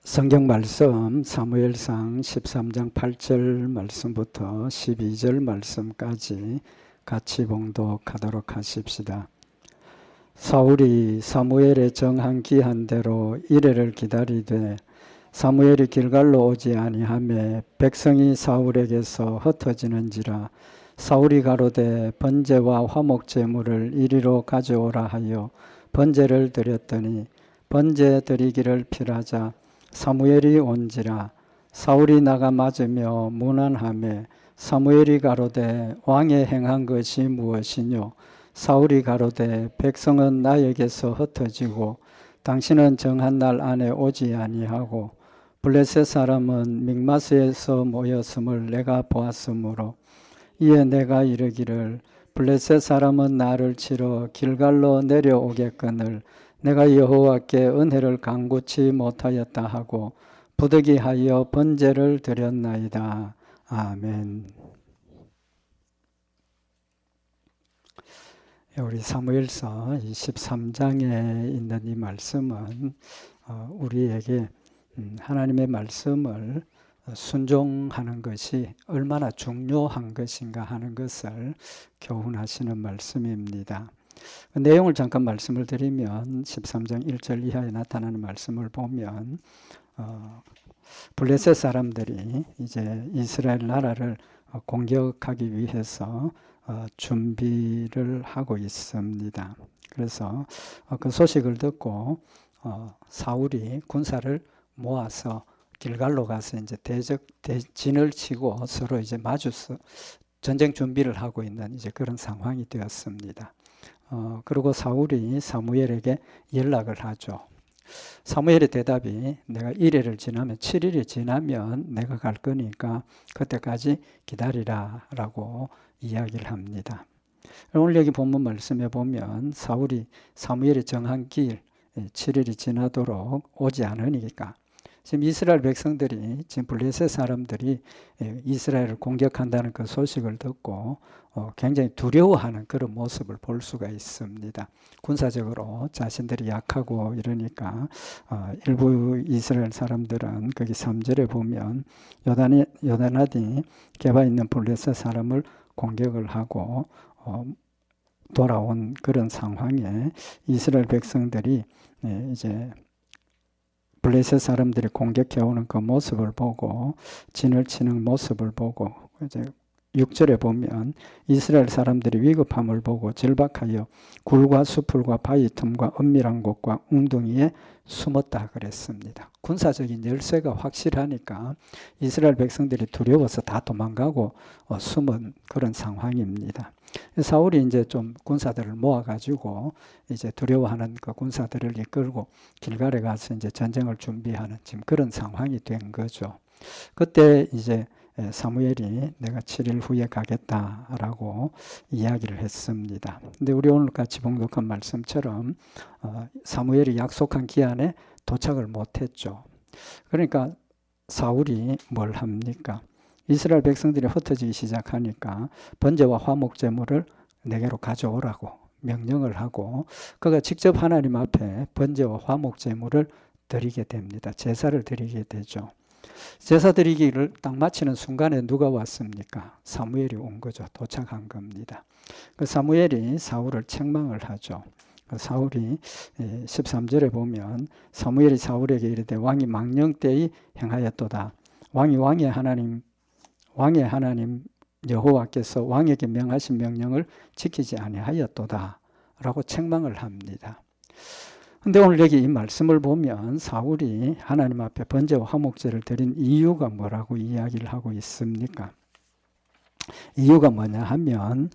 성경 말씀 사무엘상 13장 8절 말씀부터 12절 말씀까지 같이 봉독하도록 하십시다. 사울이 사무엘의 정한 기한 대로 이레를 기다리되 사무엘이 길갈로 오지 아니하매 백성이 사울에게서 흩어지는지라. 사울이 가로되 번제와 화목 제물을 이리로 가져오라 하여 번제를 드렸더니 번제 드리기를 필하자 사무엘이 온지라. 사울이 나가 맞으며 문안하매 사무엘이 가로되 왕의 행한 것이 무엇이뇨? 사울이 가로되 백성은 나에게서 흩어지고 당신은 정한 날 안에 오지 아니하고 블레셋 사람은 믹마스에서 모였음을 내가 보았으므로 이에 내가 이르기를 블레셋 사람은 나를 치러 길갈로 내려오겠거늘 내가 여호와께 은혜를 간구치 못하였다 하고 부득이하여 번제를 드렸나이다. 아멘. 우리 사무엘서 23장에 있는 이 말씀은 우리에게 하나님의 말씀을 순종하는 것이 얼마나 중요한 것인가 하는 것을 교훈하시는 말씀입니다. 그 내용을 잠깐 말씀을 드리면 13장 1절 이하에 나타나는 말씀을 보면 블레셋 사람들이 이제 이스라엘 나라를 공격하기 위해서 준비를 하고 있습니다. 그래서 그 소식을 듣고 사울이 군사를 모아서 길갈로 가서 이제 대진을 치고 서로 이제 마주서 전쟁 준비를 하고 있는 이제 그런 상황이 되었습니다. 그리고 사울이 사무엘에게 연락을 하죠. 사무엘의 대답이 내가 1일을 지나면 7일이 지나면 내가 갈 거니까 그때까지 기다리라 라고 이야기를 합니다. 오늘 여기 본문 말씀에 보면 사무엘이 정한 기일 7일이 지나도록 오지 않으니까 지금 이스라엘 백성들이 지금 블레셋 사람들이 이스라엘을 공격한다는 그 소식을 듣고 굉장히 두려워하는 그런 모습을 볼 수가 있습니다. 군사적으로 자신들이 약하고 이러니까 일부 이스라엘 사람들은 거기 3절에 보면 요단하디 개바 있는 블레셋 사람을 공격을 하고 돌아온 그런 상황에 이스라엘 백성들이 이제 블레셋 사람들이 공격해오는 그 모습을 보고 진을 치는 모습을 보고 이제 6절에 보면 이스라엘 사람들이 위급함을 보고 절박하여 굴과 수풀과 바위 틈과 은밀한 곳과 웅덩이에 숨었다 그랬습니다. 군사적인 열세가 확실하니까 이스라엘 백성들이 두려워서 다 도망가고 숨은 그런 상황입니다. 사울이 이제 좀 군사들을 모아가지고 이제 두려워하는 그 군사들을 이끌고 길갈에 가서 이제 전쟁을 준비하는 지금 그런 상황이 된 거죠. 그때 이제 사무엘이 내가 7일 후에 가겠다라고 이야기를 했습니다. 근데 우리 오늘 같이 봉독한 말씀처럼 사무엘이 약속한 기한에 도착을 못했죠. 그러니까 사울이 뭘 합니까? 이스라엘 백성들이 흩어지기 시작하니까 번제와 화목 제물을 내게로 가져오라고 명령을 하고 그가 직접 하나님 앞에 번제와 화목 제물을 드리게 됩니다. 제사를 드리게 되죠. 제사 드리기를 딱 마치는 순간에 누가 왔습니까? 사무엘이 온 거죠. 도착한 겁니다. 그 사무엘이 사울을 책망을 하죠. 사울이 13절에 보면 사무엘이 사울에게 이르되 왕이 망령 때에 행하였도다. 왕의 하나님 여호와께서 왕에게 명하신 명령을 지키지 아니하였도다 라고 책망을 합니다. 근데 오늘 여기 이 말씀을 보면 사울이 하나님 앞에 번제와 화목제를 드린 이유가 뭐라고 이야기를 하고 있습니까? 이유가 뭐냐 하면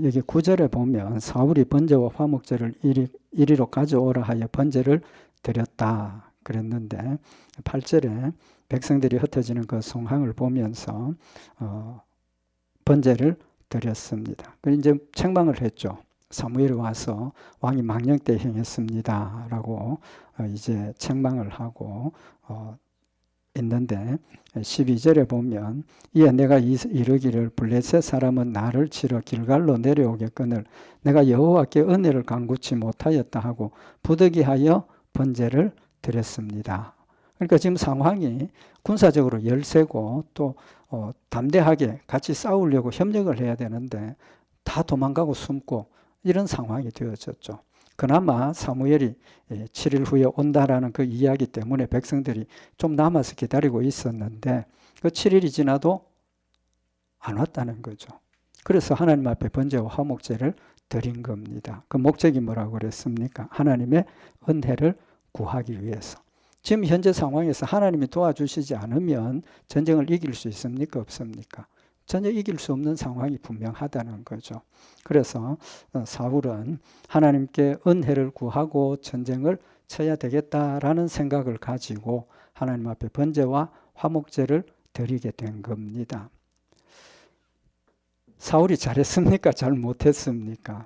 여기 9절에 보면 사울이 번제와 화목제를 이리로 가져오라 하여 번제를 드렸다 그랬는데 8절에 백성들이 흩어지는 그 상황을 보면서 번제를 드렸습니다. 이제 책망을 했죠. 사무엘이 와서 왕이 망령 때 행했습니다 라고 이제 책망을 하고 있는데 12절에 보면 이에 내가 이르기를 블레셋 사람은 나를 치러 길갈로 내려오겠거늘 내가 여호와께 은혜를 간구치 못하였다 하고 부득이하여 번제를 드렸습니다. 그러니까 지금 상황이 군사적으로 열세고 또 담대하게 같이 싸우려고 협력을 해야 되는데 다 도망가고 숨고 이런 상황이 되어졌죠. 그나마 사무엘이 7일 후에 온다라는 그 이야기 때문에 백성들이 좀 남아서 기다리고 있었는데 그 7일이 지나도 안 왔다는 거죠. 그래서 하나님 앞에 번제와 화목제를 드린 겁니다. 그 목적이 뭐라고 그랬습니까? 하나님의 은혜를 구하기 위해서. 지금 현재 상황에서 하나님이 도와주시지 않으면 전쟁을 이길 수 있습니까? 없습니까? 전혀 이길 수 없는 상황이 분명하다는 거죠. 그래서 사울은 하나님께 은혜를 구하고 전쟁을 쳐야 되겠다라는 생각을 가지고 하나님 앞에 번제와 화목제를 드리게 된 겁니다. 사울이 잘했습니까? 잘 못했습니까?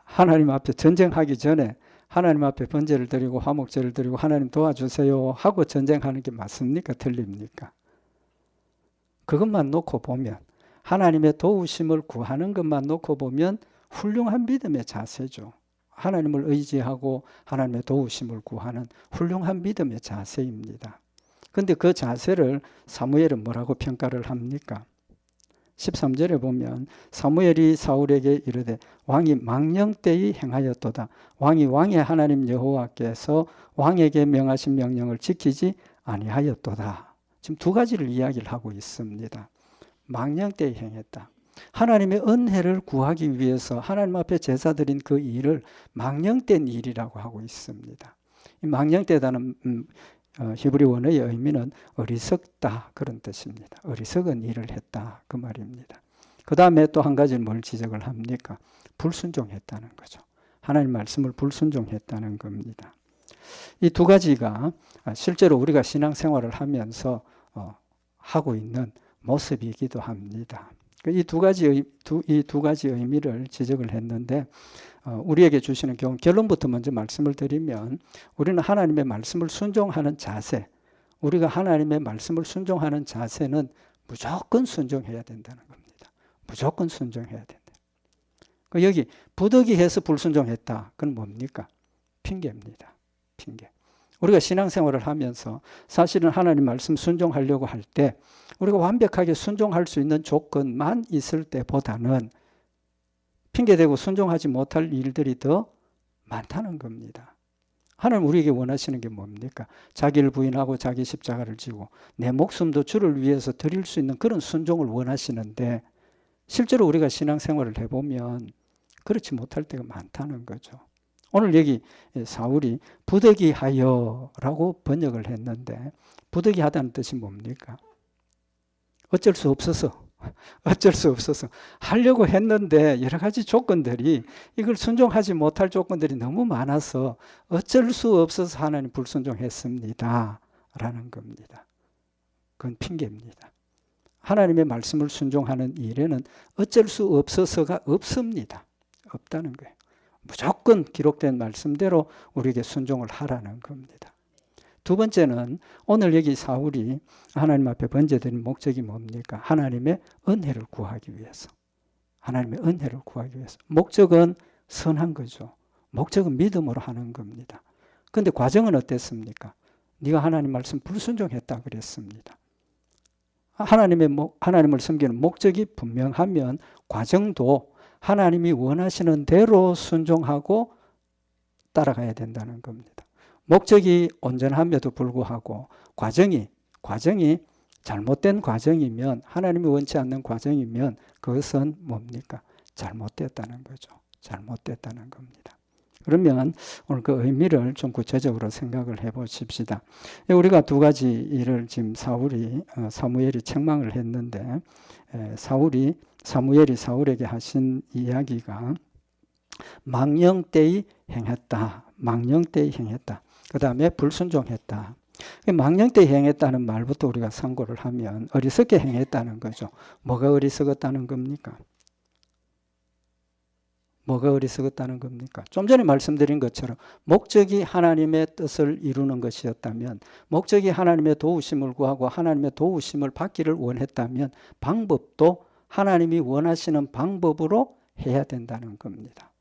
하나님 앞에 전쟁하기 전에 하나님 앞에 번제를 드리고 화목제를 드리고 하나님 도와주세요 하고 전쟁하는 게 맞습니까? 틀립니까? 그것만 놓고 보면 하나님의 도우심을 구하는 것만 놓고 보면 훌륭한 믿음의 자세죠. 하나님을 의지하고 하나님의 도우심을 구하는 훌륭한 믿음의 자세입니다. 그런데 그 자세를 사무엘은 뭐라고 평가를 합니까? 13절에 보면 사무엘이 사울에게 이르되 왕이 망령되이 행하였도다. 왕이 왕의 하나님 여호와께서 왕에게 명하신 명령을 지키지 아니하였도다. 지금 두 가지를 이야기를 하고 있습니다. 망령되이 행했다. 하나님의 은혜를 구하기 위해서 하나님 앞에 제사 드린 그 일을 망령된 일이라고 하고 있습니다. 이 망령되다는 히브리 원어의 의미는 어리석다 그런 뜻입니다. 어리석은 일을 했다 그 말입니다. 그 다음에 또 한 가지 뭘 지적을 합니까? 불순종했다는 거죠. 하나님 말씀을 불순종했다는 겁니다. 이 두 가지가 실제로 우리가 신앙생활을 하면서 하고 있는 모습이기도 합니다. 이 두 가지 의미를 지적을 했는데 우리에게 주시는 결론부터 먼저 말씀을 드리면 우리는 하나님의 말씀을 순종하는 자세, 우리가 하나님의 말씀을 순종하는 자세는 무조건 순종해야 된다는 겁니다. 무조건 순종해야 된다. 여기 부득이해서 불순종했다. 그건 뭡니까? 핑계입니다. 핑계. 우리가 신앙생활을 하면서 사실은 하나님 말씀 순종하려고 할 때 우리가 완벽하게 순종할 수 있는 조건만 있을 때보다는 핑계대고 순종하지 못할 일들이 더 많다는 겁니다. 하나님 우리에게 원하시는 게 뭡니까? 자기를 부인하고 자기 십자가를 지고 내 목숨도 주를 위해서 드릴 수 있는 그런 순종을 원하시는데 실제로 우리가 신앙생활을 해보면 그렇지 못할 때가 많다는 거죠. 오늘 여기 사울이 부득이하여라고 번역을 했는데 부득이하다는 뜻이 뭡니까? 어쩔 수 없어서 하려고 했는데 여러 가지 조건들이 이걸 순종하지 못할 조건들이 너무 많아서 어쩔 수 없어서 하나님 불순종했습니다 라는 겁니다. 그건 핑계입니다. 하나님의 말씀을 순종하는 일에는 어쩔 수 없어서가 없습니다. 없다는 거예요. 무조건 기록된 말씀대로 우리에게 순종을 하라는 겁니다. 두 번째는 오늘 여기 사울이 하나님 앞에 번제드린 목적이 뭡니까? 하나님의 은혜를 구하기 위해서. 하나님의 은혜를 구하기 위해서. 목적은 선한 거죠. 목적은 믿음으로 하는 겁니다. 그런데 과정은 어땠습니까? 네가 하나님 말씀 불순종했다 그랬습니다. 하나님을 섬기는 목적이 분명하면 과정도 하나님이 원하시는 대로 순종하고 따라가야 된다는 겁니다. 목적이 온전함에도 불구하고 과정이 잘못된 과정이면 하나님이 원치 않는 과정이면 그것은 뭡니까? 잘못됐다는 거죠. 잘못됐다는 겁니다. 그러면 오늘 그 의미를 좀 구체적으로 생각을 해보십시다. 우리가 두 가지 일을 지금 사무엘이 책망을 했는데 사무엘이 사울에게 하신 이야기가 망령되이 행했다. 망령되이 행했다. 그 다음에 불순종했다. 망령되이 행했다는 말부터 우리가 상고를 하면 어리석게 행했다는 거죠. 뭐가 어리석었다는 겁니까? 뭐가 어리석었다는 겁니까? 좀 전에 말씀드린 것처럼 목적이 하나님의 뜻을 이루는 것이었다면, 목적이 하나님의 도우심을 구하고 하나님의 도우심을 받기를 원했다면 방법도 하나님이 원하시는 방법으로 해야 된다는 겁니다.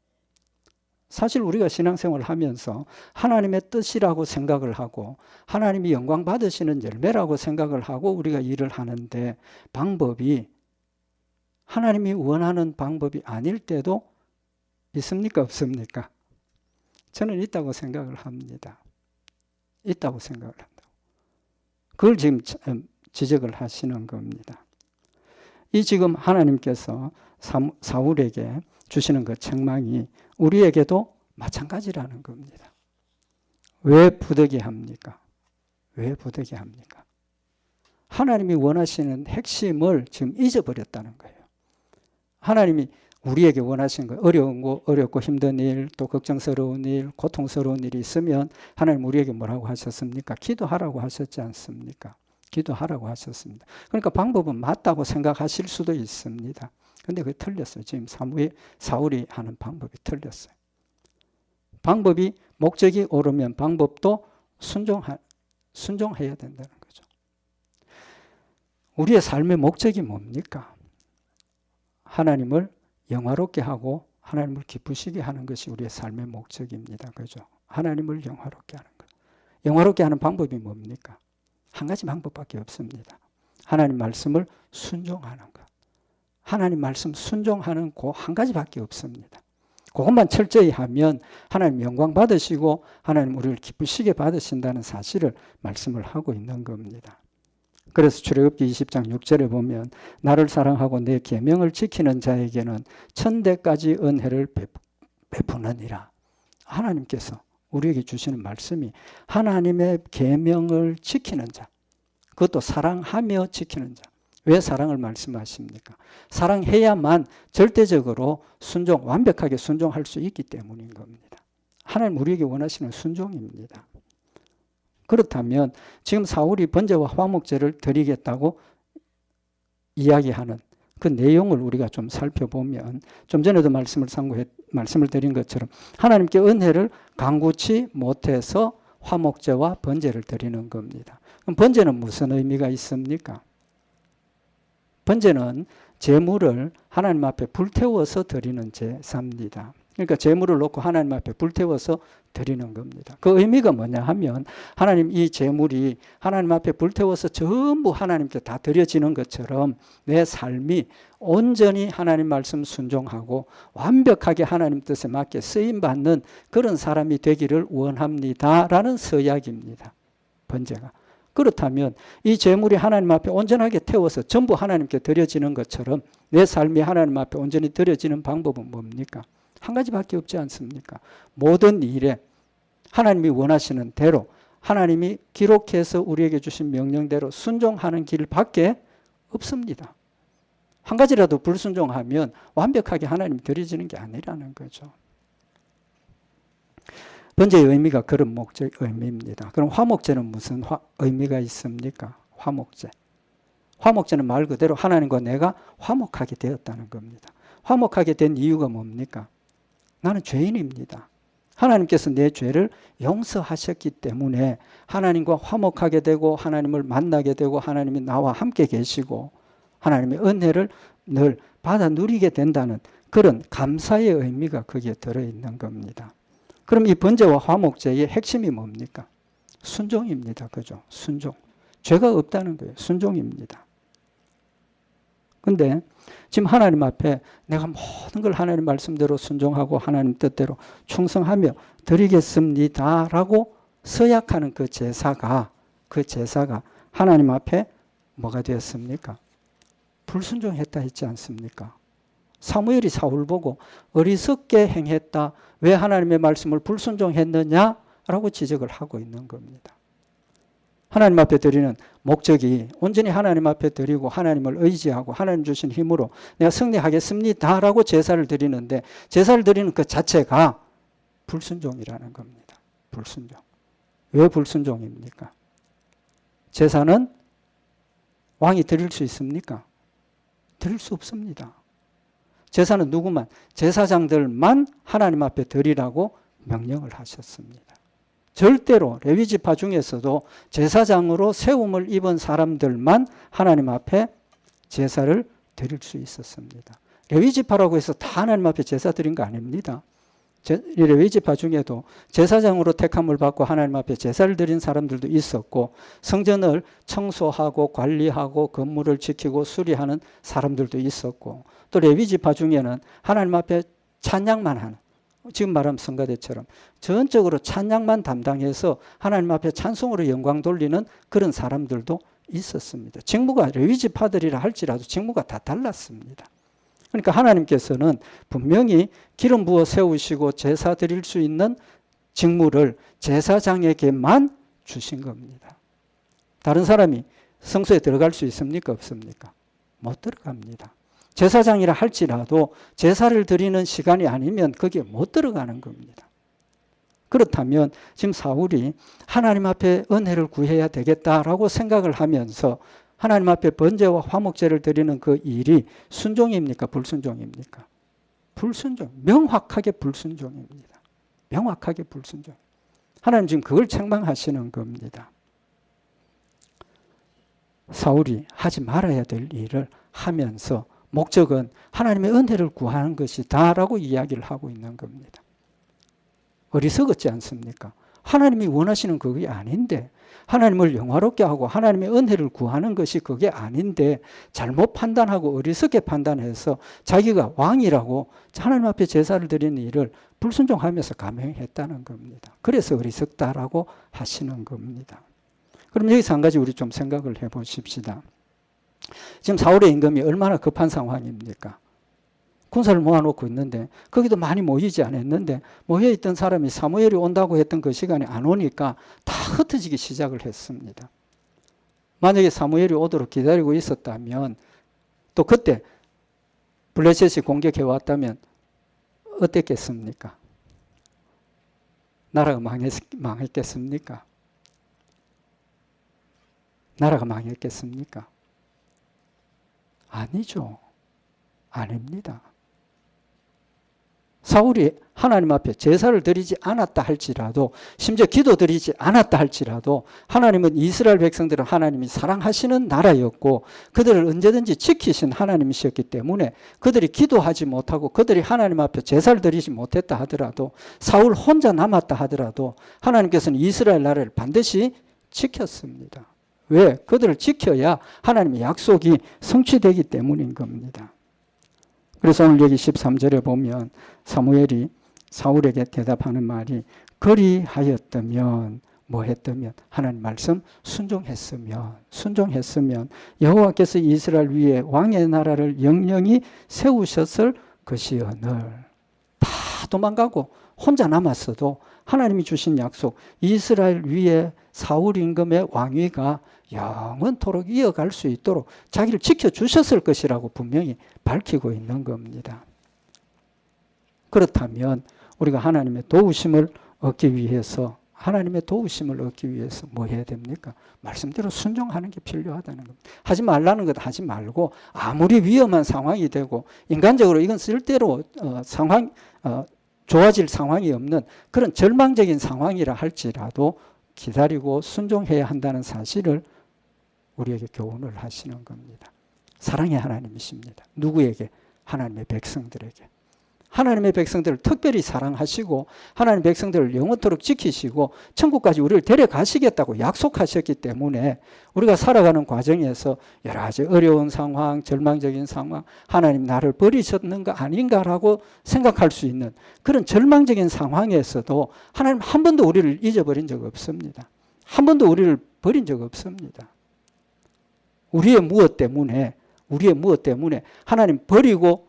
사실 우리가 신앙생활을 하면서 하나님의 뜻이라고 생각을 하고 하나님이 영광 받으시는 열매라고 생각을 하고 우리가 일을 하는데 방법이 하나님이 원하는 방법이 아닐 때도 있습니까? 없습니까? 저는 있다고 생각을 합니다. 있다고 생각을 한다고. 그걸 지금 지적을 하시는 겁니다. 이 지금 하나님께서 사울에게 주시는 그 책망이 우리에게도 마찬가지라는 겁니다. 왜 부득이합니까? 왜 부득이합니까? 하나님이 원하시는 핵심을 지금 잊어버렸다는 거예요. 하나님이 우리에게 원하시는 거 어렵고 힘든 일, 또 걱정스러운 일, 고통스러운 일이 있으면 하나님 우리에게 뭐라고 하셨습니까? 기도하라고 하셨지 않습니까? 기도하라고 하셨습니다. 그러니까 방법은 맞다고 생각하실 수도 있습니다. 근데 그게 틀렸어요. 지금 사울이 하는 방법이 틀렸어요. 방법이 목적이 옳으면 방법도 순종해야 된다는 거죠. 우리의 삶의 목적이 뭡니까? 하나님을 영화롭게 하고 하나님을 기쁘시게 하는 것이 우리의 삶의 목적입니다. 그죠? 하나님을 영화롭게 하는 것. 영화롭게 하는 방법이 뭡니까? 한 가지 방법밖에 없습니다. 하나님 말씀을 순종하는 것. 하나님 말씀 순종하는 그 한 가지밖에 없습니다. 그것만 철저히 하면 하나님 영광 받으시고 하나님 우리를 기쁘시게 받으신다는 사실을 말씀을 하고 있는 겁니다. 그래서 출애굽기 20장 6절에 보면 나를 사랑하고 내 계명을 지키는 자에게는 천대까지 은혜를 베푸느니라. 하나님께서 우리에게 주시는 말씀이 하나님의 계명을 지키는 자, 그것도 사랑하며 지키는 자. 왜 사랑을 말씀하십니까? 사랑해야만 절대적으로 완벽하게 순종할 수 있기 때문인 겁니다. 하나님 우리에게 원하시는 순종입니다. 그렇다면 지금 사울이 번제와 화목제를 드리겠다고 이야기하는 그 내용을 우리가 좀 살펴보면 좀 전에도 말씀을 드린 것처럼 하나님께 은혜를 간구치 못해서 화목제와 번제를 드리는 겁니다. 그럼 번제는 무슨 의미가 있습니까? 번제는 제물을 하나님 앞에 불태워서 드리는 제사입니다. 그러니까 제물을 놓고 하나님 앞에 불태워서 드리는 겁니다. 그 의미가 뭐냐 하면 하나님 이 제물이 하나님 앞에 불태워서 전부 하나님께 다 드려지는 것처럼 내 삶이 온전히 하나님 말씀 순종하고 완벽하게 하나님 뜻에 맞게 쓰임받는 그런 사람이 되기를 원합니다라는 서약입니다. 번제가. 그렇다면 이 제물이 하나님 앞에 온전하게 태워서 전부 하나님께 드려지는 것처럼 내 삶이 하나님 앞에 온전히 드려지는 방법은 뭡니까? 한 가지밖에 없지 않습니까? 모든 일에 하나님이 원하시는 대로 하나님이 기록해서 우리에게 주신 명령대로 순종하는 길밖에 없습니다. 한 가지라도 불순종하면 완벽하게 하나님이 드려지는 게 아니라는 거죠. 번제의 의미가 그런 목적 의미입니다. 그럼 화목제는 무슨 의미가 있습니까? 화목제. 화목제는 말 그대로 하나님과 내가 화목하게 되었다는 겁니다. 화목하게 된 이유가 뭡니까? 나는 죄인입니다. 하나님께서 내 죄를 용서하셨기 때문에 하나님과 화목하게 되고 하나님을 만나게 되고 하나님이 나와 함께 계시고 하나님의 은혜를 늘 받아 누리게 된다는 그런 감사의 의미가 거기에 들어있는 겁니다. 그럼 이 번제와 화목제의 핵심이 뭡니까? 순종입니다. 그죠? 순종. 죄가 없다는 거예요. 순종입니다. 근데 지금 하나님 앞에 내가 모든 걸 하나님 말씀대로 순종하고 하나님 뜻대로 충성하며 드리겠습니다 라고 서약하는 그 제사가 하나님 앞에 뭐가 되었습니까? 불순종했다 했지 않습니까? 사무엘이 사울 보고 어리석게 행했다. 왜 하나님의 말씀을 불순종했느냐라고 지적을 하고 있는 겁니다. 하나님 앞에 드리는 목적이 온전히 하나님 앞에 드리고 하나님을 의지하고 하나님 주신 힘으로 내가 승리하겠습니다 라고 제사를 드리는데 제사를 드리는 그 자체가 불순종이라는 겁니다. 불순종. 왜 불순종입니까? 제사는 왕이 드릴 수 있습니까? 드릴 수 없습니다. 제사는 누구만? 제사장들만 하나님 앞에 드리라고 명령을 하셨습니다. 절대로 레위지파 중에서도 제사장으로 세움을 입은 사람들만 하나님 앞에 제사를 드릴 수 있었습니다. 레위지파라고 해서 다 하나님 앞에 제사 드린 거 아닙니다. 이 레위지파 중에도 제사장으로 택함을 받고 하나님 앞에 제사를 드린 사람들도 있었고 성전을 청소하고 관리하고 건물을 지키고 수리하는 사람들도 있었고 또 레위지파 중에는 하나님 앞에 찬양만 하는 지금 말하면 성가대처럼 전적으로 찬양만 담당해서 하나님 앞에 찬송으로 영광 돌리는 그런 사람들도 있었습니다. 직무가 레위지파들이라 할지라도 직무가 다 달랐습니다. 그러니까 하나님께서는 분명히 기름 부어 세우시고 제사 드릴 수 있는 직무를 제사장에게만 주신 겁니다. 다른 사람이 성소에 들어갈 수 있습니까? 없습니까? 못 들어갑니다. 제사장이라 할지라도 제사를 드리는 시간이 아니면 거기에 못 들어가는 겁니다. 그렇다면 지금 사울이 하나님 앞에 은혜를 구해야 되겠다라고 생각을 하면서 하나님 앞에 번제와 화목제를 드리는 그 일이 순종입니까? 불순종입니까? 불순종. 명확하게 불순종입니다. 명확하게 불순종. 하나님 지금 그걸 책망하시는 겁니다. 사울이 하지 말아야 될 일을 하면서 목적은 하나님의 은혜를 구하는 것이다라고 이야기를 하고 있는 겁니다. 어리석었지 않습니까? 하나님이 원하시는 그게 아닌데 하나님을 영화롭게 하고 하나님의 은혜를 구하는 것이 그게 아닌데 잘못 판단하고 어리석게 판단해서 자기가 왕이라고 하나님 앞에 제사를 드리는 일을 불순종하면서 감행했다는 겁니다. 그래서 어리석다라고 하시는 겁니다. 그럼 여기서 한 가지 우리 좀 생각을 해보십시다. 지금 사울의 임금이 얼마나 급한 상황입니까? 군사를 모아놓고 있는데 거기도 많이 모이지 않았는데 모여있던 사람이 사무엘이 온다고 했던 그 시간에 안 오니까 다 흩어지기 시작을 했습니다. 만약에 사무엘이 오도록 기다리고 있었다면 또 그때 블레셋이 공격해 왔다면 어땠겠습니까? 나라가 망했겠습니까? 나라가 망했겠습니까? 아니죠. 아닙니다. 사울이 하나님 앞에 제사를 드리지 않았다 할지라도 심지어 기도 드리지 않았다 할지라도 하나님은 이스라엘 백성들은 하나님이 사랑하시는 나라였고 그들을 언제든지 지키신 하나님이셨기 때문에 그들이 기도하지 못하고 그들이 하나님 앞에 제사를 드리지 못했다 하더라도 사울 혼자 남았다 하더라도 하나님께서는 이스라엘 나라를 반드시 지켰습니다. 왜? 그들을 지켜야 하나님의 약속이 성취되기 때문인 겁니다. 그래서 오늘 여기 13절에 보면 사무엘이 사울에게 대답하는 말이 그리하였다면 뭐 했다면 하나님 말씀 순종했으면 여호와께서 이스라엘 위에 왕의 나라를 영영히 세우셨을 것이오늘 다 도망가고 혼자 남았어도 하나님이 주신 약속 이스라엘 위에 사울 임금의 왕위가 영원토록 이어갈 수 있도록 자기를 지켜주셨을 것이라고 분명히 밝히고 있는 겁니다. 그렇다면 우리가 하나님의 도우심을 얻기 위해서 뭐 해야 됩니까? 말씀대로 순종하는 게 필요하다는 겁니다. 하지 말라는 것 하지 말고 아무리 위험한 상황이 되고 인간적으로 이건 쓸대로 좋아질 상황이 없는 그런 절망적인 상황이라 할지라도 기다리고 순종해야 한다는 사실을 우리에게 교훈을 하시는 겁니다. 사랑의 하나님이십니다. 누구에게? 하나님의 백성들에게. 하나님의 백성들을 특별히 사랑하시고 하나님의 백성들을 영원토록 지키시고 천국까지 우리를 데려가시겠다고 약속하셨기 때문에 우리가 살아가는 과정에서 여러 가지 어려운 상황, 절망적인 상황, 하나님 나를 버리셨는 거 아닌가라고 생각할 수 있는 그런 절망적인 상황에서도 하나님 한 번도 우리를 잊어버린 적 없습니다. 한 번도 우리를 버린 적 없습니다. 우리의 무엇 때문에 하나님 버리고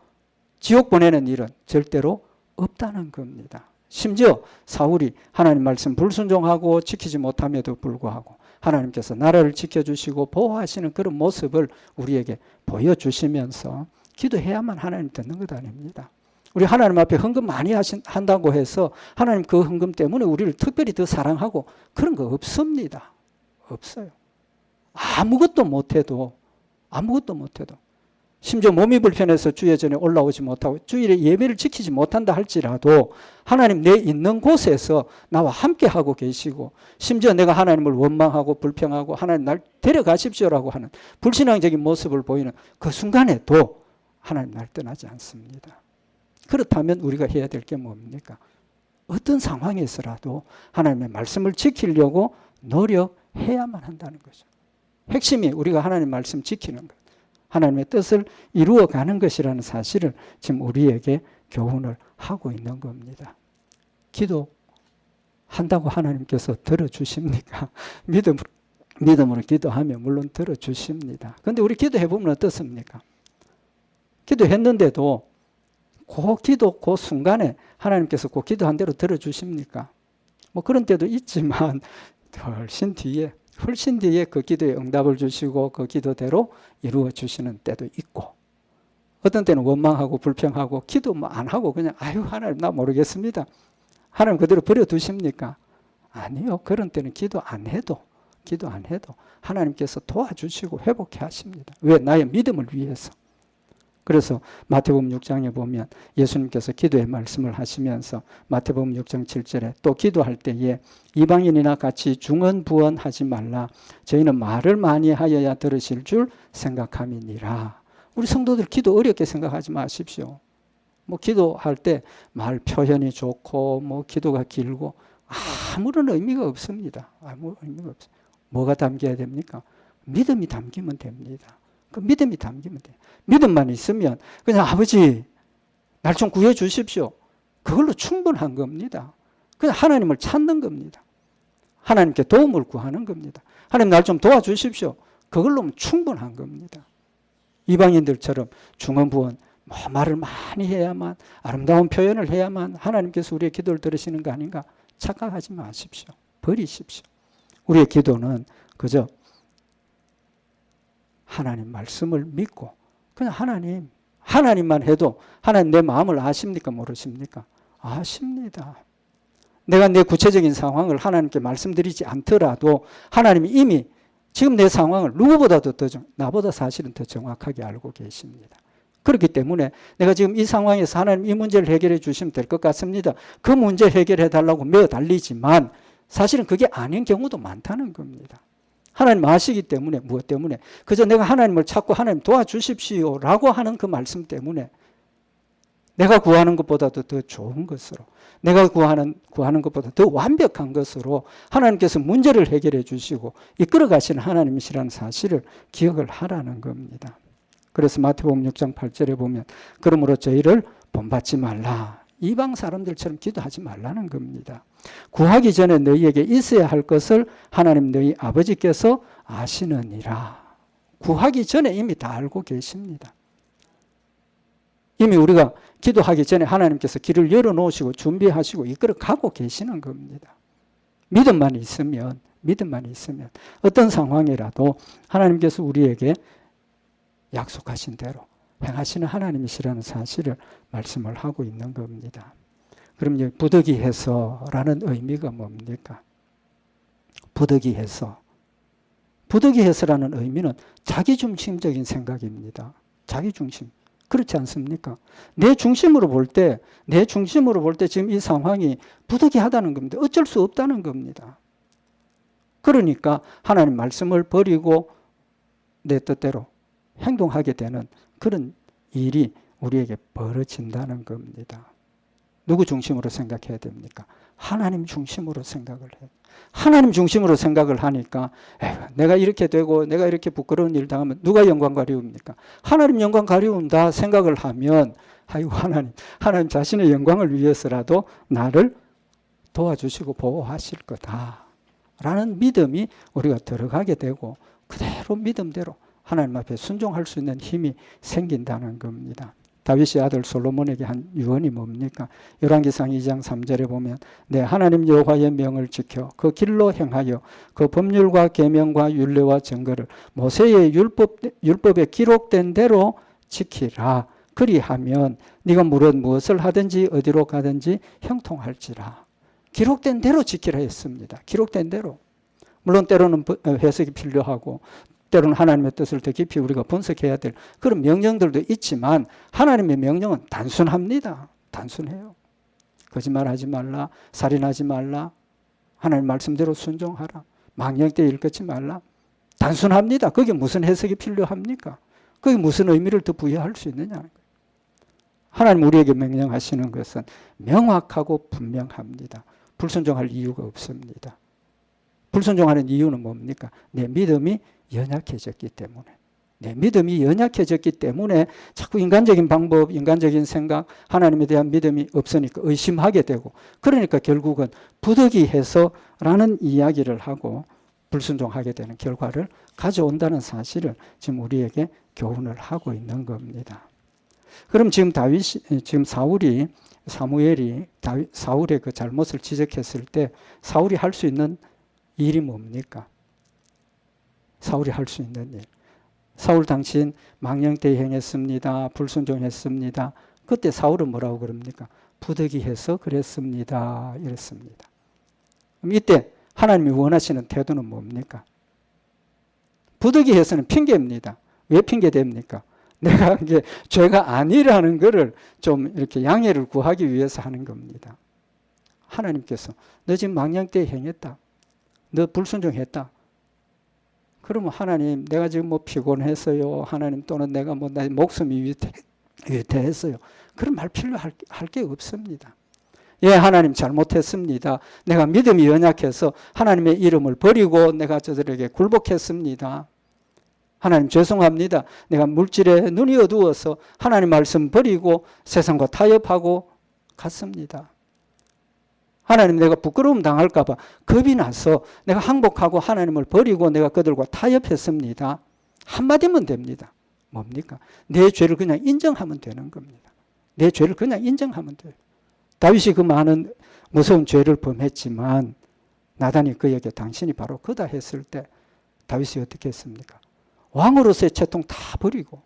지옥 보내는 일은 절대로 없다는 겁니다. 심지어 사울이 하나님 말씀 불순종하고 지키지 못함에도 불구하고 하나님께서 나라를 지켜주시고 보호하시는 그런 모습을 우리에게 보여주시면서 기도해야만 하나님 듣는 것 아닙니다. 우리 하나님 앞에 헌금 많이 한다고 해서 하나님 그 헌금 때문에 우리를 특별히 더 사랑하고 그런 거 없습니다. 없어요. 아무것도 못해도 심지어 몸이 불편해서 주의 전에 올라오지 못하고 주일에 예배를 지키지 못한다 할지라도 하나님 내 있는 곳에서 나와 함께하고 계시고 심지어 내가 하나님을 원망하고 불평하고 하나님 날 데려가십시오라고 하는 불신앙적인 모습을 보이는 그 순간에도 하나님 날 떠나지 않습니다. 그렇다면 우리가 해야 될 게 뭡니까? 어떤 상황에서라도 하나님의 말씀을 지키려고 노력해야만 한다는 거죠. 핵심이 우리가 하나님 말씀 지키는 것, 하나님의 뜻을 이루어가는 것이라는 사실을 지금 우리에게 교훈을 하고 있는 겁니다. 기도한다고 하나님께서 들어주십니까? 믿음으로 기도하면 물론 들어주십니다. 그런데 우리 기도해보면 어떻습니까? 기도했는데도 그 순간에 하나님께서 그 기도한 대로 들어주십니까? 뭐 그런 때도 있지만 훨씬 뒤에 그 기도에 응답을 주시고 그 기도대로 이루어 주시는 때도 있고, 어떤 때는 원망하고 불평하고 기도 뭐 안 하고 그냥 아유 하나님 나 모르겠습니다. 하나님 그대로 버려두십니까? 아니요. 그런 때는 기도 안 해도 하나님께서 도와주시고 회복해 하십니다. 왜? 나의 믿음을 위해서. 그래서 마태복음 6장에 보면 예수님께서 기도의 말씀을 하시면서 마태복음 6장 7절에 또 기도할 때에 이방인이나 같이 중언부언하지 말라. 저희는 말을 많이 하여야 들으실 줄 생각함이니라. 우리 성도들 기도 어렵게 생각하지 마십시오. 뭐 기도할 때 말 표현이 좋고 뭐 기도가 길고 아무런 의미가 없습니다. 아무 의미가 없어요. 뭐가 담겨야 됩니까? 믿음이 담기면 됩니다. 그 믿음이 담기면 돼요. 믿음만 있으면 그냥 아버지 날 좀 구해 주십시오. 그걸로 충분한 겁니다. 그냥 하나님을 찾는 겁니다. 하나님께 도움을 구하는 겁니다. 하나님 날 좀 도와주십시오. 그걸로 충분한 겁니다. 이방인들처럼 중언부언 말을 많이 해야만, 아름다운 표현을 해야만 하나님께서 우리의 기도를 들으시는 거 아닌가 착각하지 마십시오. 버리십시오. 우리의 기도는 그저 하나님 말씀을 믿고 그냥 하나님만 해도 하나님 내 마음을 아십니까? 모르십니까? 아십니다. 내가 내 구체적인 상황을 하나님께 말씀드리지 않더라도 하나님이 이미 지금 내 상황을 누구보다도 나보다 사실은 더 정확하게 알고 계십니다. 그렇기 때문에 내가 지금 이 상황에서 하나님 이 문제를 해결해 주시면 될 것 같습니다. 그 문제 해결해 달라고 매어 달리지만 사실은 그게 아닌 경우도 많다는 겁니다. 하나님 아시기 때문에, 무엇 때문에? 그저 내가 하나님을 찾고 하나님 도와주십시오 라고 하는 그 말씀 때문에 내가 구하는 것보다도 더 좋은 것으로, 내가 구하는 것보다 더 완벽한 것으로 하나님께서 문제를 해결해 주시고 이끌어 가시는 하나님이시라는 사실을 기억을 하라는 겁니다. 그래서 마태복음 6장 8절에 보면 그러므로 저희를 본받지 말라. 이방 사람들처럼 기도하지 말라는 겁니다. 구하기 전에 너희에게 있어야 할 것을 하나님 너희 아버지께서 아시느니라. 구하기 전에 이미 다 알고 계십니다. 이미 우리가 기도하기 전에 하나님께서 길을 열어놓으시고 준비하시고 이끌어 가고 계시는 겁니다. 믿음만 있으면 어떤 상황이라도 하나님께서 우리에게 약속하신 대로 행하시는 하나님이시라는 사실을 말씀을 하고 있는 겁니다. 그럼 이제 부득이해서라는 의미가 뭡니까? 부득이해서라는 의미는 자기중심적인 생각입니다. 자기중심. 그렇지 않습니까? 내 중심으로 볼 때 지금 이 상황이 부득이하다는 겁니다. 어쩔 수 없다는 겁니다. 그러니까 하나님 말씀을 버리고 내 뜻대로 행동하게 되는 그런 일이 우리에게 벌어진다는 겁니다. 누구 중심으로 생각해야 됩니까? 하나님 중심으로 생각을 해요. 하나님 중심으로 생각을 하니까 내가 이렇게 되고 내가 이렇게 부끄러운 일 당하면 누가 영광 가리웁니까? 하나님 영광 가리운다 생각을 하면 아이고 하나님 자신의 영광을 위해서라도 나를 도와주시고 보호하실 거다라는 믿음이 우리가 들어가게 되고 그대로 믿음대로 하나님 앞에 순종할 수 있는 힘이 생긴다는 겁니다. 다윗의 아들 솔로몬에게 한 유언이 뭡니까? 열왕기상 2장 3절에 보면 내 하나님 여호와의 명을 지켜 그 길로 행하여 그 법률과 계명과 율례와 증거를 모세의 율법에 기록된 대로 지키라. 그리하면 네가 무엇을 하든지 어디로 가든지 형통할지라. 기록된 대로 지키라 했습니다. 기록된 대로. 물론 때로는 해석이 필요하고 때로는 하나님의 뜻을 더 깊이 우리가 분석해야 될 그런 명령들도 있지만 하나님의 명령은 단순합니다. 단순해요. 거짓말하지 말라, 살인하지 말라, 하나님 말씀대로 순종하라, 망령되이 일컫지 말라. 단순합니다. 거기에 무슨 해석이 필요합니까? 거기에 무슨 의미를 더 부여할 수 있느냐. 하나님 우리에게 명령하시는 것은 명확하고 분명합니다. 불순종할 이유가 없습니다. 불순종하는 이유는 뭡니까? 내 믿음이 연약해졌기 때문에. 내 믿음이 연약해졌기 때문에 자꾸 인간적인 방법, 인간적인 생각, 하나님에 대한 믿음이 없으니까 의심하게 되고, 그러니까 결국은 부득이해서라는 이야기를 하고 불순종하게 되는 결과를 가져온다는 사실을 지금 우리에게 교훈을 하고 있는 겁니다. 그럼 지금 사울이, 사무엘이 사울의 그 잘못을 지적했을 때 사울이 할 수 있는 일이 뭡니까? 사울이 할 수 있는 일. 사울 당신 망령되이 행했습니다. 불순종했습니다. 그때 사울은 뭐라고 그럽니까? 부득이해서 그랬습니다. 이랬습니다. 그럼 이때 하나님이 원하시는 태도는 뭡니까? 부득이해서는 핑계입니다. 왜 핑계됩니까? 내가 이게 죄가 아니라는 것을 좀 이렇게 양해를 구하기 위해서 하는 겁니다. 하나님께서 너 지금 망령되이 행했다. 너 불순종했다. 그러면 하나님 내가 지금 뭐 피곤했어요. 하나님 또는 내가 뭐 내 목숨이 위태했어요. 그런 말 필요할 게 없습니다. 예, 하나님 잘못했습니다. 내가 믿음이 연약해서 하나님의 이름을 버리고 내가 저들에게 굴복했습니다. 하나님 죄송합니다. 내가 물질에 눈이 어두워서 하나님 말씀 버리고 세상과 타협하고 갔습니다. 하나님 내가 부끄러움 당할까 봐 겁이 나서 내가 항복하고 하나님을 버리고 내가 그들과 타협했습니다. 한마디면 됩니다. 뭡니까? 내 죄를 그냥 인정하면 되는 겁니다. 내 죄를 그냥 인정하면 돼요. 다윗이 그 많은 무서운 죄를 범했지만 나단이 그에게 당신이 바로 그다 했을 때 다윗이 어떻게 했습니까? 왕으로서의 채통 다 버리고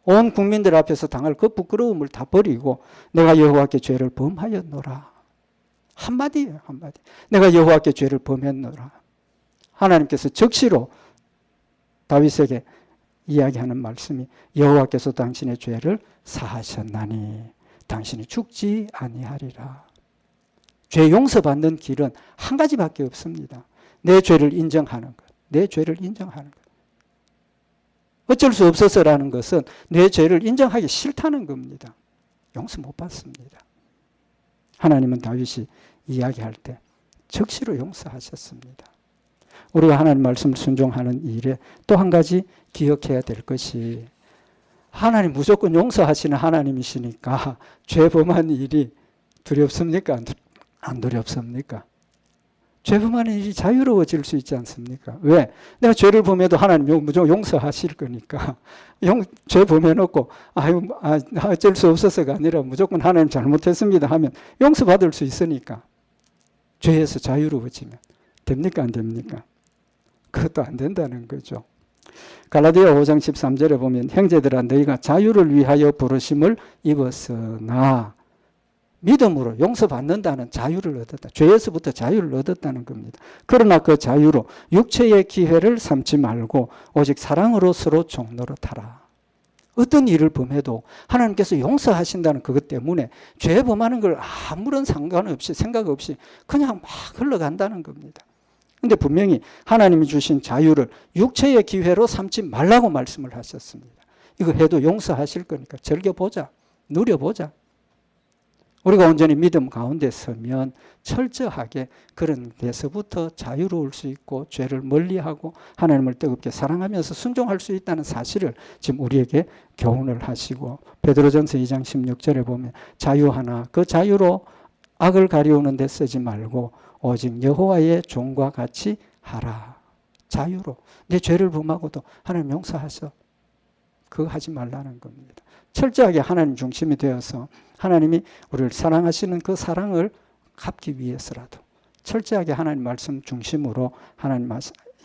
온 국민들 앞에서 당할 그 부끄러움을 다 버리고 내가 여호와께 죄를 범하였노라. 한마디예요, 한마디. 내가 여호와께 죄를 범했노라. 하나님께서 적시로 다윗에게 이야기하는 말씀이 여호와께서 당신의 죄를 사하셨나니 당신이 죽지 아니하리라. 죄 용서받는 길은 한 가지밖에 없습니다. 내 죄를 인정하는 것. 내 죄를 인정하는 것. 어쩔 수 없어서라는 것은 내 죄를 인정하기 싫다는 겁니다. 용서 못 받습니다. 하나님은 다윗이 이야기할 때 적시로 용서하셨습니다. 우리가 하나님 말씀을 순종하는 일에 또 한 가지 기억해야 될 것이 하나님 무조건 용서하시는 하나님이시니까 죄 범한 일이 두렵습니까? 안 두렵습니까? 죄 범하는 일이 자유로워질 수 있지 않습니까? 왜? 내가 죄를 범해도 하나님 무조건 용서하실 거니까 죄 범해놓고 어쩔 수 없어서가 아니라 무조건 하나님 잘못했습니다 하면 용서받을 수 있으니까 죄에서 자유로워지면 됩니까? 안 됩니까? 그것도 안 된다는 거죠. 갈라디아 5장 13절에 보면 형제들아 너희가 자유를 위하여 부르심을 입었으나 믿음으로 용서받는다는 자유를 얻었다. 죄에서부터 자유를 얻었다는 겁니다. 그러나 그 자유로 육체의 기회를 삼지 말고 오직 사랑으로 서로 종노릇하라. 어떤 일을 범해도 하나님께서 용서하신다는 그것 때문에 죄 범하는 걸 아무런 상관없이 생각 없이 그냥 막 흘러간다는 겁니다. 근데 분명히 하나님이 주신 자유를 육체의 기회로 삼지 말라고 말씀을 하셨습니다. 이거 해도 용서하실 거니까 즐겨보자. 누려보자. 우리가 온전히 믿음 가운데 서면 철저하게 그런 데서부터 자유로울 수 있고 죄를 멀리하고 하나님을 뜨겁게 사랑하면서 순종할 수 있다는 사실을 지금 우리에게 교훈을 하시고 베드로전서 2장 16절에 보면 자유하나 그 자유로 악을 가리우는 데 쓰지 말고 오직 여호와의 종과 같이 하라. 자유로. 내 죄를 범하고도 하나님 용서하셔. 그거 하지 말라는 겁니다. 철저하게 하나님 중심이 되어서 하나님이 우리를 사랑하시는 그 사랑을 갚기 위해서라도 철저하게 하나님 말씀 중심으로 하나님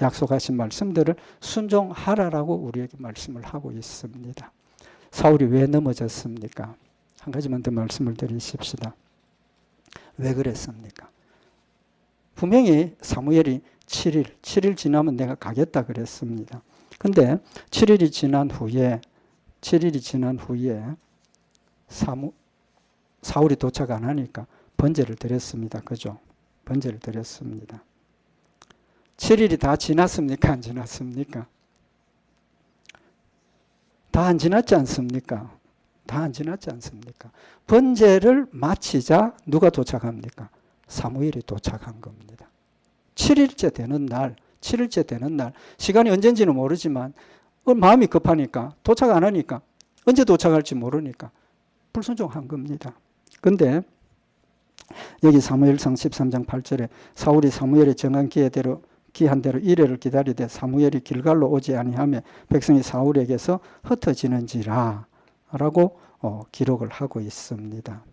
약속하신 말씀들을 순종하라라고 우리에게 말씀을 하고 있습니다. 사울이 왜 넘어졌습니까? 한 가지만 더 말씀을 드리십시다. 왜 그랬습니까? 분명히 사무엘이 7일 지나면 내가 가겠다 그랬습니다. 근데 7일이 지난 후에 사울이 도착 안 하니까 번제를 드렸습니다. 그죠? 번제를 드렸습니다. 7일이 다 지났습니까? 안 지났습니까? 다 안 지났지 않습니까? 다 안 지났지 않습니까? 번제를 마치자 누가 도착합니까? 사무엘이 도착한 겁니다. 7일째 되는 날, 시간이 언젠지는 모르지만 마음이 급하니까 도착 안 하니까 언제 도착할지 모르니까 불순종한 겁니다. 근데 여기 사무엘상 13장 8절에 사울이 사무엘의 정한 기한 대로 이레를 기다리되 사무엘이 길갈로 오지 아니하며 백성이 사울에게서 흩어지는지라 라고 기록을 하고 있습니다.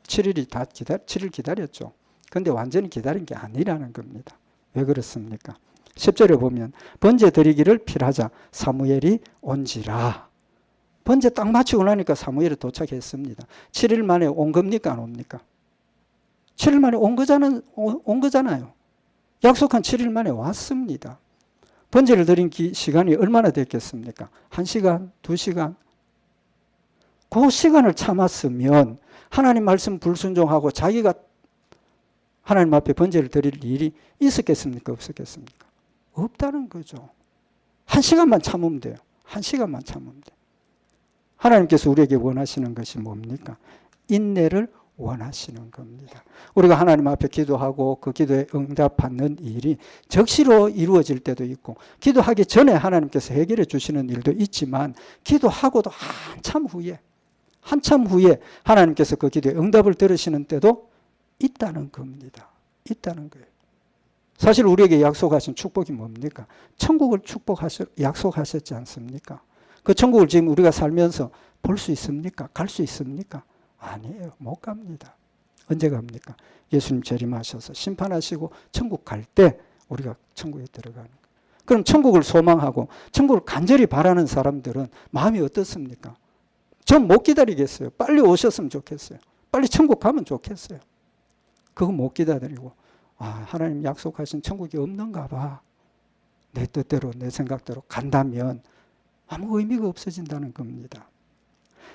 7일 기다렸죠. 근데 완전히 기다린 게 아니라는 겁니다. 왜 그렇습니까? 10절에 보면 번제 드리기를 필하자 사무엘이 온지라. 번제 딱 마치고 나니까 사무엘이 도착했습니다. 7일 만에 온 겁니까? 안 옵니까? 7일 만에 온 거잖아요. 약속한 7일 만에 왔습니다. 번제를 드린 시간이 얼마나 됐겠습니까? 1시간, 2시간? 그 시간을 참았으면 하나님 말씀 불순종하고 자기가 하나님 앞에 번제를 드릴 일이 있었겠습니까? 없었겠습니까? 없다는 거죠. 1시간만 참으면 돼요. 1시간만 참으면 돼요. 하나님께서 우리에게 원하시는 것이 뭡니까? 인내를 원하시는 겁니다. 우리가 하나님 앞에 기도하고 그 기도에 응답받는 일이 적시로 이루어질 때도 있고 기도하기 전에 하나님께서 해결해 주시는 일도 있지만 기도하고도 한참 후에 하나님께서 그 기도에 응답을 들으시는 때도 있다는 겁니다. 있다는 거예요. 사실 우리에게 약속하신 축복이 뭡니까? 천국을 약속하셨지 않습니까? 그 천국을 지금 우리가 살면서 볼 수 있습니까? 갈 수 있습니까? 아니에요. 못 갑니다. 언제 갑니까? 예수님 재림하셔서 심판하시고 천국 갈 때 우리가 천국에 들어가는 거예요. 그럼 천국을 소망하고 천국을 간절히 바라는 사람들은 마음이 어떻습니까? 전 못 기다리겠어요. 빨리 오셨으면 좋겠어요. 빨리 천국 가면 좋겠어요. 그거 못 기다리고 하나님 약속하신 천국이 없는가 봐. 내 뜻대로 내 생각대로 간다면 아무 의미가 없어진다는 겁니다.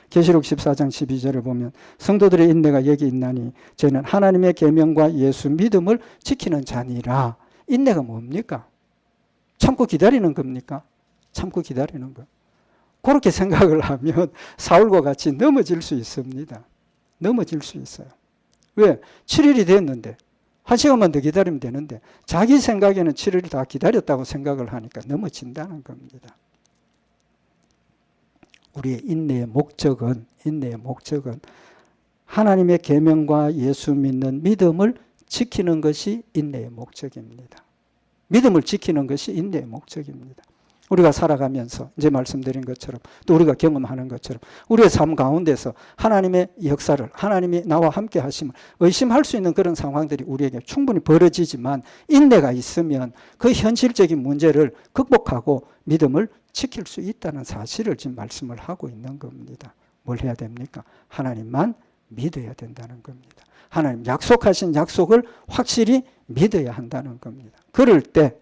계시록 14장 12절을 보면 성도들의 인내가 여기 있나니 저희는 하나님의 계명과 예수 믿음을 지키는 자니라. 인내가 뭡니까? 참고 기다리는 겁니까? 참고 기다리는 거. 그렇게 생각을 하면 사울과 같이 넘어질 수 있습니다. 넘어질 수 있어요. 왜? 7일이 됐는데 1시간만 더 기다리면 되는데 자기 생각에는 7일을 다 기다렸다고 생각을 하니까 넘어진다는 겁니다. 우리의 인내의 목적은 하나님의 계명과 예수 믿는 믿음을 지키는 것이 인내의 목적입니다. 믿음을 지키는 것이 인내의 목적입니다. 우리가 살아가면서 이제 말씀드린 것처럼 또 우리가 경험하는 것처럼 우리의 삶 가운데서 하나님의 역사를 하나님이 나와 함께 하심을 의심할 수 있는 그런 상황들이 우리에게 충분히 벌어지지만 인내가 있으면 그 현실적인 문제를 극복하고 믿음을 지킬 수 있다는 사실을 지금 말씀을 하고 있는 겁니다. 뭘 해야 됩니까? 하나님만 믿어야 된다는 겁니다. 하나님 약속하신 약속을 확실히 믿어야 한다는 겁니다. 그럴 때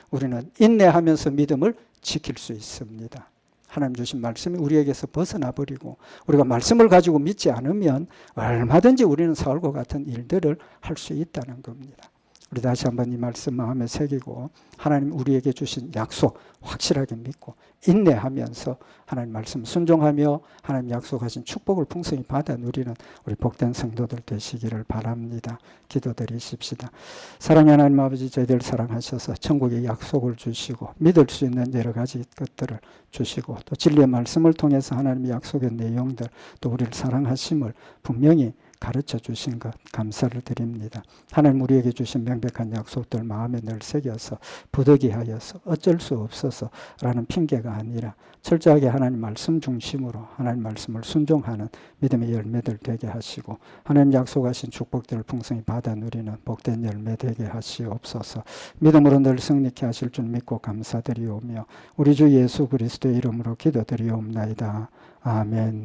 우리는 인내하면서 믿음을 지킬 수 있습니다. 하나님 주신 말씀이 우리에게서 벗어나 버리고 우리가 말씀을 가지고 믿지 않으면 얼마든지 우리는 사울과 같은 일들을 할 수 있다는 겁니다. 우리 다시 한번 이 말씀 마음에 새기고 하나님 우리에게 주신 약속 확실하게 믿고 인내하면서 하나님 말씀 순종하며 하나님 약속하신 축복을 풍성히 받아 누리는 우리 복된 성도들 되시기를 바랍니다. 기도드리십시다. 사랑의 하나님 아버지, 저희들 사랑하셔서 천국의 약속을 주시고 믿을 수 있는 여러 가지 것들을 주시고 또 진리의 말씀을 통해서 하나님의 약속의 내용들 또 우리를 사랑하심을 분명히 가르쳐 주신 것 감사를 드립니다. 하나님 우리에게 주신 명백한 약속들 마음에 늘 새겨서 부득이하여서 어쩔 수 없어서 라는 핑계가 아니라 철저하게 하나님 말씀 중심으로 하나님 말씀을 순종하는 믿음의 열매들 되게 하시고 하나님 약속하신 축복들을 풍성히 받아 누리는 복된 열매 되게 하시옵소서. 믿음으로 늘 승리케 하실 줄 믿고 감사드리오며 우리 주 예수 그리스도의 이름으로 기도드리옵나이다. 아멘.